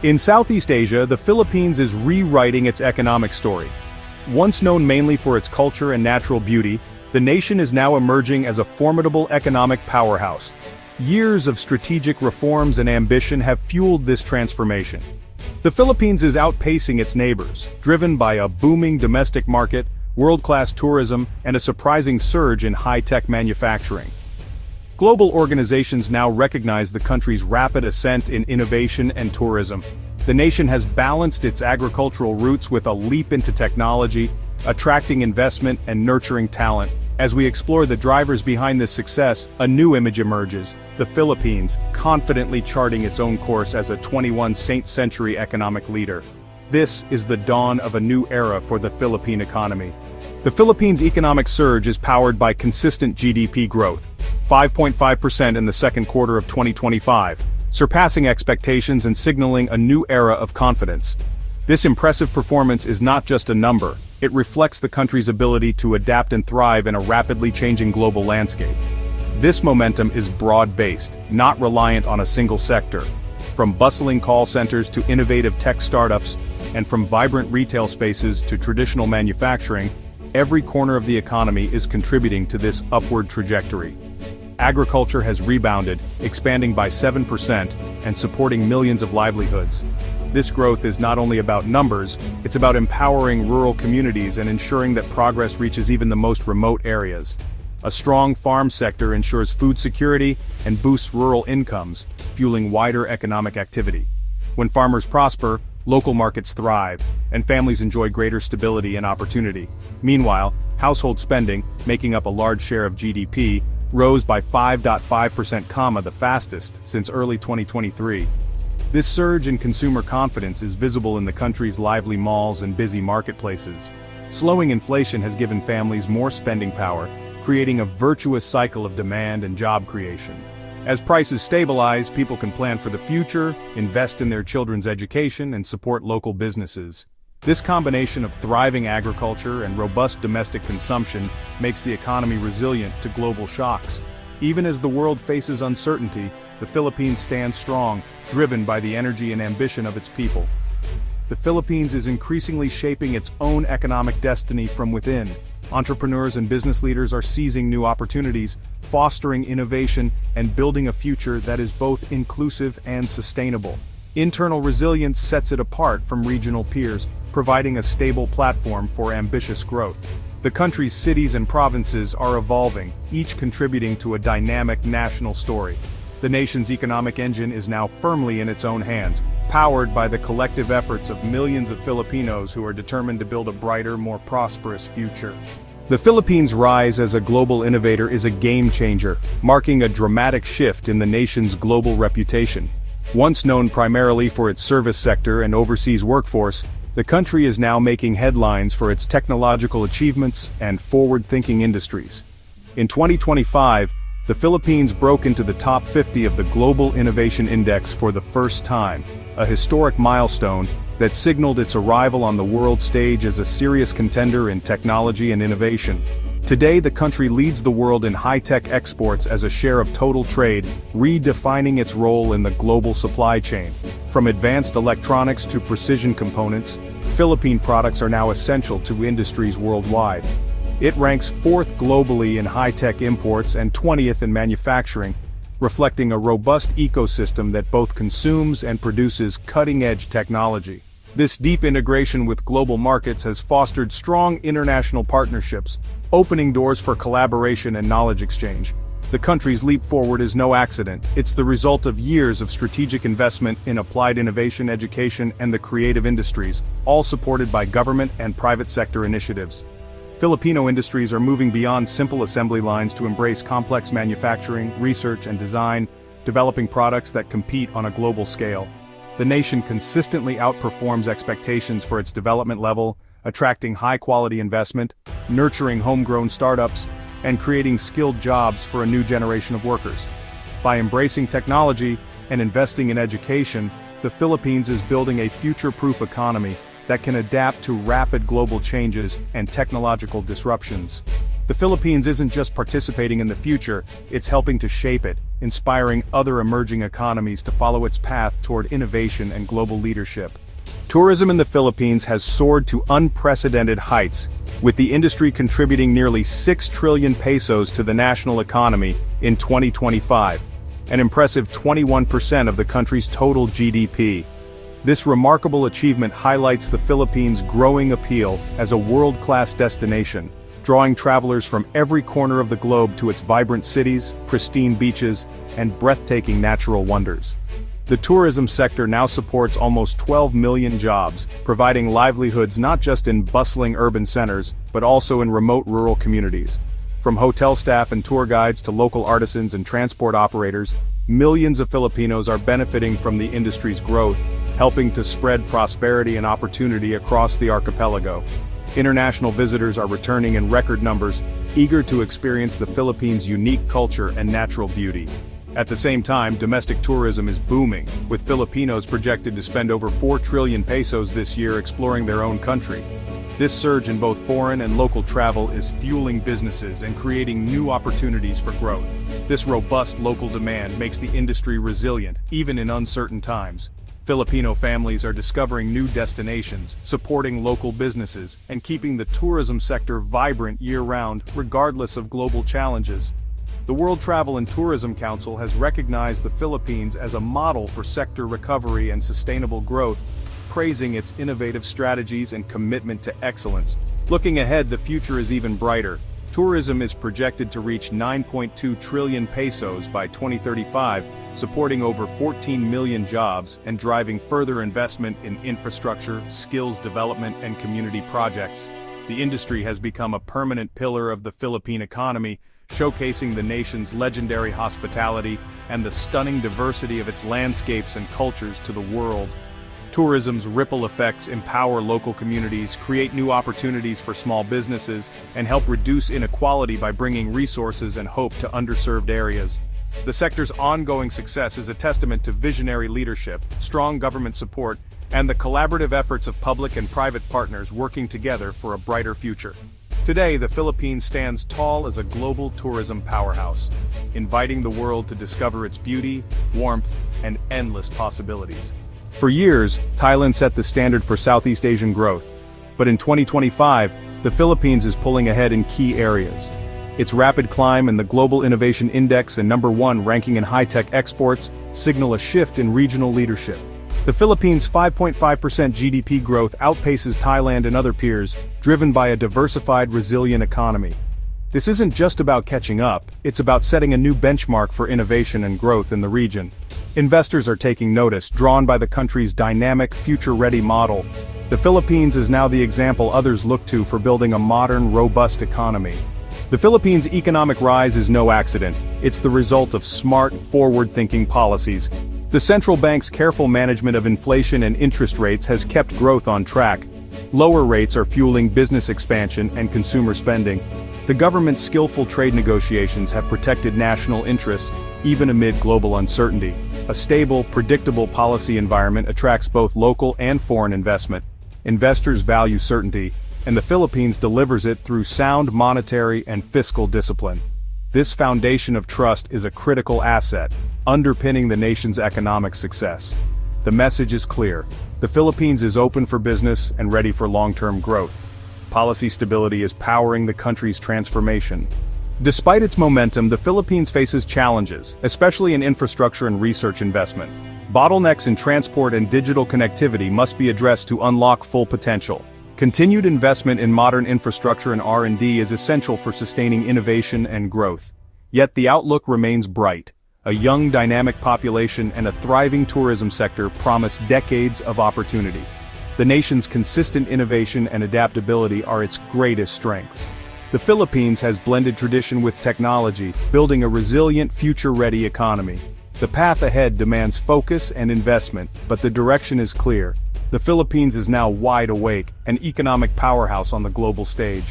In Southeast Asia, the Philippines is rewriting its economic story. Once known mainly for its culture and natural beauty, the nation is now emerging as a formidable economic powerhouse. Years of strategic reforms and ambition have fueled this transformation. The Philippines is outpacing its neighbors, driven by a booming domestic market, world-class tourism, and a surprising surge in high-tech manufacturing. Global organizations now recognize the country's rapid ascent in innovation and tourism. The nation has balanced its agricultural roots with a leap into technology, attracting investment and nurturing talent. As we explore the drivers behind this success, a new image emerges: the Philippines, confidently charting its own course as a 21st century economic leader. This is the dawn of a new era for the Philippine economy. The Philippines' economic surge is powered by consistent GDP growth, 5.5% in the second quarter of 2025, surpassing expectations and signaling a new era of confidence. This impressive performance is not just a number, it reflects the country's ability to adapt and thrive in a rapidly changing global landscape. This momentum is broad-based, not reliant on a single sector. From bustling call centers to innovative tech startups, and from vibrant retail spaces to traditional manufacturing, every corner of the economy is contributing to this upward trajectory. Agriculture has rebounded, expanding by 7% and supporting millions of livelihoods. This growth is not only about numbers, it's about empowering rural communities and ensuring that progress reaches even the most remote areas. A strong farm sector ensures food security and boosts rural incomes, fueling wider economic activity. When farmers prosper, local markets thrive, and families enjoy greater stability and opportunity. Meanwhile, household spending, making up a large share of GDP, rose by 5.5%, the fastest since early 2023. This surge in consumer confidence is visible in the country's lively malls and busy marketplaces. Slowing inflation has given families more spending power, creating a virtuous cycle of demand and job creation. As prices stabilize, people can plan for the future, invest in their children's education, and support local businesses. This combination of thriving agriculture and robust domestic consumption makes the economy resilient to global shocks. Even as the world faces uncertainty, the Philippines stands strong, driven by the energy and ambition of its people. The Philippines is increasingly shaping its own economic destiny from within. Entrepreneurs and business leaders are seizing new opportunities, fostering innovation, and building a future that is both inclusive and sustainable. Internal resilience sets it apart from regional peers, providing a stable platform for ambitious growth. The country's cities and provinces are evolving, each contributing to a dynamic national story. The nation's economic engine is now firmly in its own hands, powered by the collective efforts of millions of Filipinos who are determined to build a brighter, more prosperous future. The Philippines' rise as a global innovator is a game changer, marking a dramatic shift in the nation's global reputation. Once known primarily for its service sector and overseas workforce, the country is now making headlines for its technological achievements and forward-thinking industries. In 2025, the Philippines broke into the top 50 of the Global Innovation Index for the first time, a historic milestone that signaled its arrival on the world stage as a serious contender in technology and innovation. Today, the country leads the world in high-tech exports as a share of total trade, redefining its role in the global supply chain. From advanced electronics to precision components, Philippine products are now essential to industries worldwide. It ranks 4th globally in high-tech imports and 20th in manufacturing, reflecting a robust ecosystem that both consumes and produces cutting-edge technology. This deep integration with global markets has fostered strong international partnerships, opening doors for collaboration and knowledge exchange. The country's leap forward is no accident. It's the result of years of strategic investment in applied innovation, education, and the creative industries, all supported by government and private sector initiatives. Filipino industries are moving beyond simple assembly lines to embrace complex manufacturing, research, and design, developing products that compete on a global scale. The nation consistently outperforms expectations for its development level, attracting high-quality investment, nurturing homegrown startups, and creating skilled jobs for a new generation of workers. By embracing technology and investing in education, the Philippines is building a future-proof economy that can adapt to rapid global changes and technological disruptions. The Philippines isn't just participating in the future, it's helping to shape it, inspiring other emerging economies to follow its path toward innovation and global leadership. Tourism in the Philippines has soared to unprecedented heights, with the industry contributing nearly 6 trillion pesos to the national economy in 2025, an impressive 21% of the country's total GDP. This remarkable achievement highlights the Philippines' growing appeal as a world-class destination, drawing travelers from every corner of the globe to its vibrant cities, pristine beaches, and breathtaking natural wonders. The tourism sector now supports almost 12 million jobs, providing livelihoods not just in bustling urban centers, but also in remote rural communities. From hotel staff and tour guides to local artisans and transport operators, millions of Filipinos are benefiting from the industry's growth, helping to spread prosperity and opportunity across the archipelago. International visitors are returning in record numbers, eager to experience the Philippines' unique culture and natural beauty. At the same time, domestic tourism is booming, with Filipinos projected to spend over 4 trillion pesos this year exploring their own country. This surge in both foreign and local travel is fueling businesses and creating new opportunities for growth. This robust local demand makes the industry resilient, even in uncertain times. Filipino families are discovering new destinations, supporting local businesses, and keeping the tourism sector vibrant year-round, regardless of global challenges. The World Travel and Tourism Council has recognized the Philippines as a model for sector recovery and sustainable growth, praising its innovative strategies and commitment to excellence. Looking ahead, the future is even brighter. Tourism is projected to reach 9.2 trillion pesos by 2035, supporting over 14 million jobs and driving further investment in infrastructure, skills development, and community projects. The industry has become a permanent pillar of the Philippine economy, showcasing the nation's legendary hospitality and the stunning diversity of its landscapes and cultures to the world. Tourism's ripple effects empower local communities, create new opportunities for small businesses, and help reduce inequality by bringing resources and hope to underserved areas. The sector's ongoing success is a testament to visionary leadership, strong government support, and the collaborative efforts of public and private partners working together for a brighter future. Today, the Philippines stands tall as a global tourism powerhouse, inviting the world to discover its beauty, warmth, and endless possibilities. For years, Thailand set the standard for Southeast Asian growth, but in 2025, the Philippines is pulling ahead in key areas. Its rapid climb in the Global Innovation Index and #1 ranking in high-tech exports signal a shift in regional leadership. The Philippines' 5.5% GDP growth outpaces Thailand and other peers, driven by a diversified, resilient economy. This isn't just about catching up, it's about setting a new benchmark for innovation and growth in the region. Investors are taking notice, drawn by the country's dynamic, future-ready model. The Philippines is now the example others look to for building a modern, robust economy. The Philippines' economic rise is no accident. It's the result of smart, forward-thinking policies. The central bank's careful management of inflation and interest rates has kept growth on track. Lower rates are fueling business expansion and consumer spending. The government's skillful trade negotiations have protected national interests, even amid global uncertainty. A stable, predictable policy environment attracts both local and foreign investment. Investors value certainty, and the Philippines delivers it through sound monetary and fiscal discipline. This foundation of trust is a critical asset, underpinning the nation's economic success. The message is clear. The Philippines is open for business and ready for long-term growth. Policy stability is powering the country's transformation. Despite its momentum, the Philippines faces challenges, especially in infrastructure and research investment. Bottlenecks in transport and digital connectivity must be addressed to unlock full potential. Continued investment in modern infrastructure and R&D is essential for sustaining innovation and growth. Yet the outlook remains bright. A young, dynamic population and a thriving tourism sector promise decades of opportunity. The nation's consistent innovation and adaptability are its greatest strengths. The Philippines has blended tradition with technology, building a resilient, future-ready economy. The path ahead demands focus and investment, but the direction is clear. The Philippines is now wide awake, an economic powerhouse on the global stage.